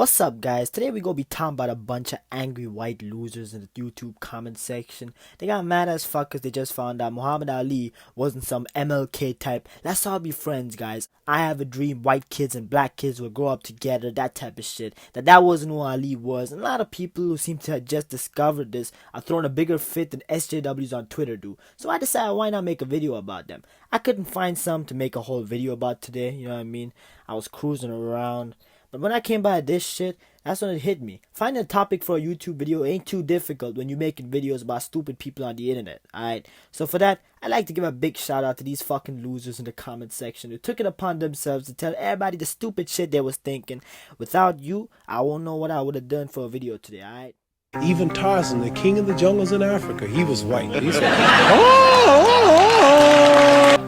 What's up, guys? Today we gonna be talking about a bunch of angry white losers in the YouTube comment section. They got mad as fuck because they just found out Muhammad Ali wasn't some MLK type. Let's all be friends, guys. I have a dream white kids and black kids will grow up together, that type of shit. That wasn't who Ali was. And a lot of people who seem to have just discovered this are throwing a bigger fit than SJWs on Twitter do. So I decided, why not make a video about them? I couldn't find some to make a whole video about today, you know what I mean? I was cruising around. But when I came by this shit, that's when it hit me. Finding a topic for a YouTube video ain't too difficult when you're making videos about stupid people on the internet, alright? So for that, I'd like to give a big shout out to these fucking losers in the comment section who took it upon themselves to tell everybody the stupid shit they was thinking. Without you, I won't know what I would have done for a video today, alright? Even Tarzan, the king of the jungles in Africa, he was white. He said, oh!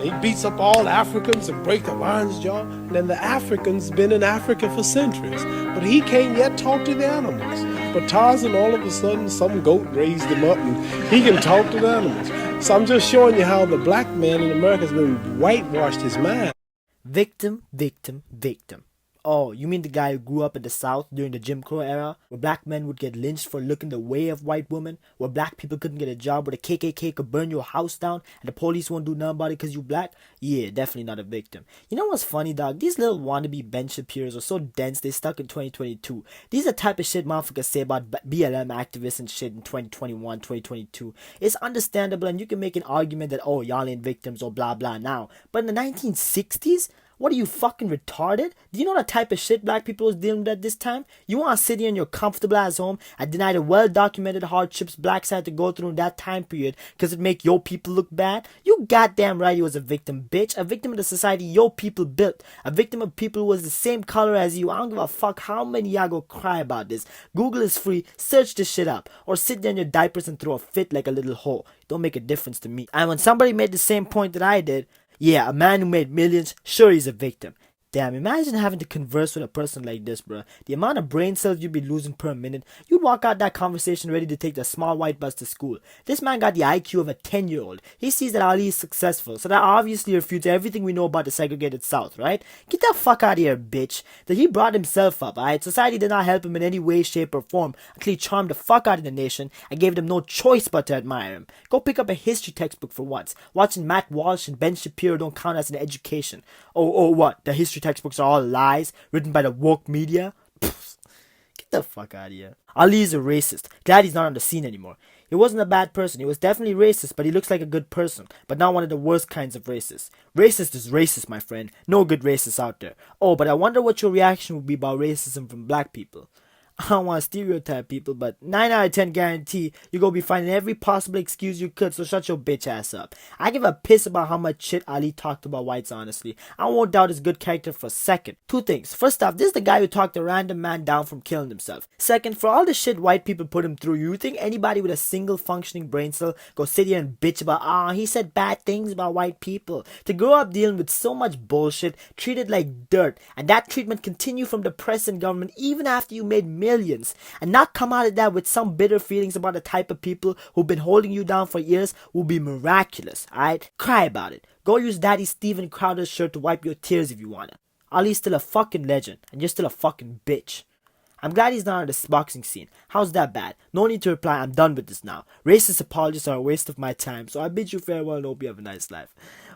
He beats up all Africans and breaks the lion's jaw. And then the Africans been in Africa for centuries. But he can't yet talk to the animals. But Tarzan, all of a sudden, some goat raised him up and he can talk to the animals. So I'm just showing you how the black man in America has been whitewashed his mind. Victim, victim, victim. Oh, you mean the guy who grew up in the South during the Jim Crow era, where black men would get lynched for looking the way of white women, where black people couldn't get a job, where the KKK could burn your house down, and the police won't do nothing about it because you black? Yeah, definitely not a victim. You know what's funny, dog? These little wannabe Ben Shapiros are so dense they stuck in 2022. These are the type of shit motherfuckers say about BLM activists and shit in 2021, 2022. It's understandable and you can make an argument that, oh, y'all ain't victims or blah blah now. But in the 1960s? What are you, fucking retarded? Do you know the type of shit black people was dealing with at this time? You want to sit here in your comfortable ass home and deny the well-documented hardships blacks had to go through in that time period because it make your people look bad? You goddamn right you was a victim, bitch. A victim of the society your people built. A victim of people who was the same color as you. I don't give a fuck how many y'all go cry about this. Google is free. Search this shit up. Or sit there in your diapers and throw a fit like a little hoe. Don't make a difference to me. And when somebody made the same point that I did, yeah, a man who made millions, sure he's a victim. Damn, imagine having to converse with a person like this, bro. The amount of brain cells you'd be losing per minute. You'd walk out that conversation ready to take the small white bus to school. This man got the IQ of a 10-year-old. He sees that Ali is successful, so that obviously refutes everything we know about the segregated South, right? Get the fuck out of here, bitch. That he brought himself up, alright? Society did not help him in any way, shape, or form until he charmed the fuck out of the nation and gave them no choice but to admire him. Go pick up a history textbook for once. Watching Matt Walsh and Ben Shapiro don't count as an education. Oh, what? The history textbooks are all lies written by the woke media? Pfft, get the fuck out of here. Ali is a racist. Glad he's not on the scene anymore. He wasn't a bad person. He was definitely racist, but he looks like a good person. But not one of the worst kinds of racists. Racist is racist, my friend. No good racists out there. Oh, but I wonder what your reaction would be about racism from black people. I don't want to stereotype people, but 9 out of 10 guarantee you're going to be finding every possible excuse you could, so shut your bitch ass up. I give a piss about how much shit Ali talked about whites, honestly. I won't doubt his good character for a second. Two things. First off, this is the guy who talked a random man down from killing himself. Second, for all the shit white people put him through, you think anybody with a single functioning brain cell go sit here and bitch about, he said bad things about white people? To grow up dealing with so much bullshit, treated like dirt, and that treatment continue from the press and government even after you made millions, and not come out of that with some bitter feelings about the type of people who've been holding you down for years will be miraculous, alright? Cry about it. Go use Daddy Steven Crowder's shirt to wipe your tears if you wanna. Ali's still a fucking legend, and you're still a fucking bitch. I'm glad he's not on this boxing scene. How's that bad? No need to reply, I'm done with this now. Racist apologies are a waste of my time, so I bid you farewell and hope you have a nice life.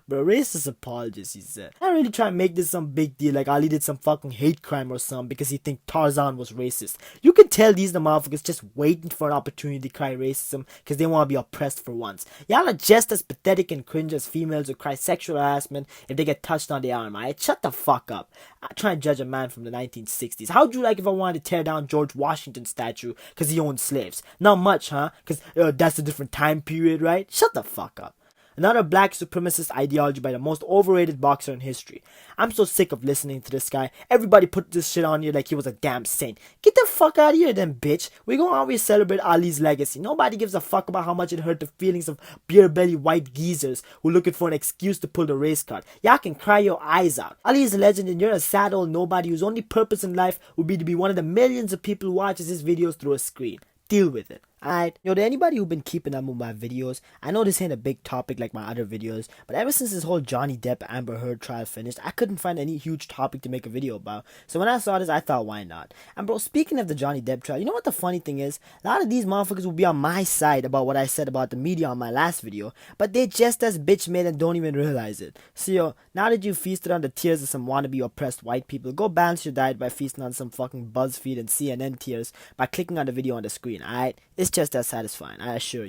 Bro, racist apologies, he said. I don't really try to make this some big deal like Ali did some fucking hate crime or something because he think Tarzan was racist. You can tell these the motherfuckers just waiting for an opportunity to cry racism because they want to be oppressed for once. Y'all are just as pathetic and cringe as females who cry sexual harassment if they get touched on the arm, alright? Shut the fuck up. I try and judge a man from the 1960s. How'd you like if I wanted to tear down George Washington's statue because he owned slaves? Not much, huh? Because that's a different time period, right? Shut the fuck up. Another black supremacist ideology by the most overrated boxer in history. I'm so sick of listening to this guy. Everybody put this shit on here like he was a damn saint. Get the fuck out of here then, bitch. We gonna always celebrate Ali's legacy. Nobody gives a fuck about how much it hurt the feelings of beer belly white geezers who looking for an excuse to pull the race card. Y'all can cry your eyes out. Ali is a legend and you're a sad old nobody whose only purpose in life would be to be one of the millions of people who watches his videos through a screen. Deal with it. Alright, yo, to anybody who been keeping up with my videos, I know this ain't a big topic like my other videos, but ever since this whole Johnny Depp Amber Heard trial finished, I couldn't find any huge topic to make a video about. So when I saw this, I thought, why not? And bro, speaking of the Johnny Depp trial, you know what the funny thing is? A lot of these motherfuckers will be on my side about what I said about the media on my last video, but they're just as bitch made and don't even realize it. So yo, now that you feasted on the tears of some wannabe oppressed white people, go balance your diet by feasting on some fucking BuzzFeed and CNN tears by clicking on the video on the screen, alright? It's just as satisfying, I assure you.